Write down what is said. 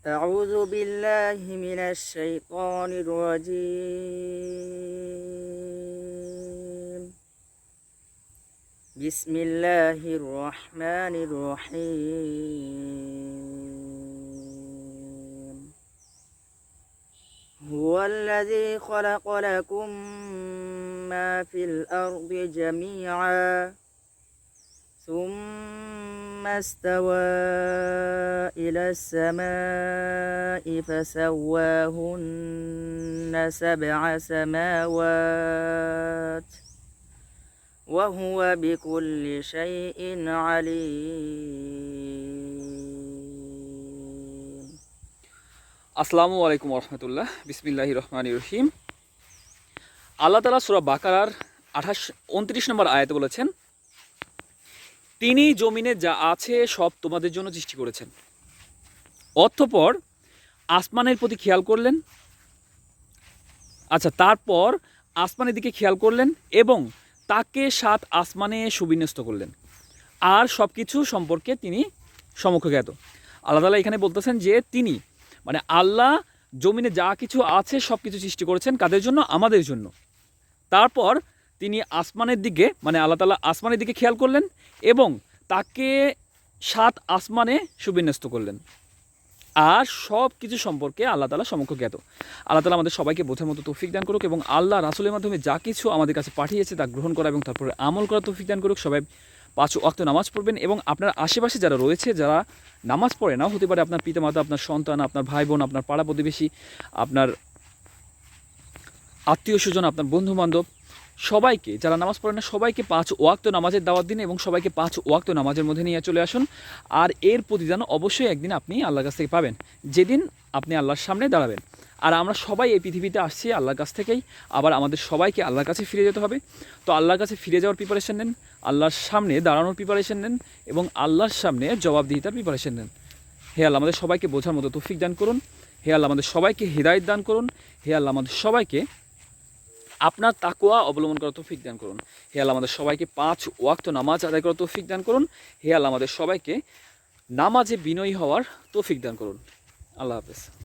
أعوذ بالله من الشيطان الرجيم. بسم الله الرحمن الرحيم. هو الذي خلق لكم ما في الأرض جميعا ثم استوى إلى السماء فسواهن سبع سماوات وهو بكل شيء عليم. আসসালামু আলাইকুম রহমতুল্লাহ। বিসমিল্লাহির রহমানির রহিম। আল্লাহ তাআলা সূরা বাকারার 29 নম্বর আয়াতে বলেছেন, তিনি জমিনে যা আছে সব তোমাদের জন্য সৃষ্টি করেছেন। অতঃপর আসমানের প্রতি খেয়াল করলেন, তারপর আসমানের দিকে খেয়াল করলেন এবং তাকে 7 আসমানে সুবিন্যস্ত করলেন, আর সব কিছু সম্পর্কে তিনি সমক্ষজ্ঞাত। আল্লাহ তাআলা এখানে বলতেছেন যে তিনি আল্লাহ জমিনে যা কিছু আছে সব কিছু সৃষ্টি করেছেন কাদের জন্য? আমাদের জন্য। তারপর তিনি আসমানের দিকে আল্লাহ তাআলা আসমানের দিকে খেয়াল করলেন এবং তাকে 7 আসমানে সুবিন্যস্ত করলেন, আর সব কিছু সম্পর্কে আল্লাহ তাআলা সমক্ষজ্ঞাত। আল্লাহ তাআলা আমাদের সবাইকে বোঝার মতো তৌফিক দান করুক এবং আল্লাহ রাসূলের মাধ্যমে যা কিছু আমাদের কাছে পাঠিয়েছে তা গ্রহণ করা এবং তারপরে আমল করার তৌফিক দান করুক। সবাই 5 ওয়াক্ত নামাজ পড়বেন এবং আপনার আশেপাশে যারা রয়েছে, যারা নামাজ পড়ে না, হতে পারে আপনার পিতামাতা, আপনার সন্তান, আপনার ভাই বোন, আপনার পাড়া প্রতিবেশী, আপনার আত্মীয় স্বজন, আপনার বন্ধুবান্ধব, সবাইকে যারা নামাজ পড়ে না সবাইকে 5 ওয়াক্ত নামাজের দাওয়াত দিন এবং সবাইকে 5 ওয়াক্ত নামাজের মধ্যে নিয়ে চলে আসুন। আর এর প্রতিদান অবশ্যই একদিন আপনি আল্লাহর কাছ থেকে পাবেন, যেদিন আপনি আল্লাহর সামনে দাঁড়াবেন। আর আমরা সবাই এই পৃথিবীতে আসছি আল্লাহর কাছ থেকেই, আবার আমাদের সবাইকে আল্লাহর কাছে ফিরে যেতে হবে। তো আল্লাহর কাছে ফিরে যাওয়ার প্রিপারেশন নেন, আল্লাহর সামনে দাঁড়ানোর প্রিপারেশন নেন এবং আল্লাহর সামনে জবাবদিহিতার প্রিপারেশন নেন। হে আল্লাহ আমাদের সবাইকে বোঝার মতো তৌফিক দান করুন। হে আল্লাহ আমাদের সবাইকে হিদায়াত দান করুন। হে আল্লাহ আমাদের সবাইকে আপনার তাকওয়া অবলম্বন করার তৌফিক দান করুন। হে আল্লাহ আমাদের সবাইকে 5 ওয়াক্ত নামাজ আদায় করার তৌফিক দান করুন। হে আল্লাহ আমাদের সবাইকে নামাজে বিনয়ী হওয়ার তৌফিক দান করুন। আল্লাহ হাফেজ।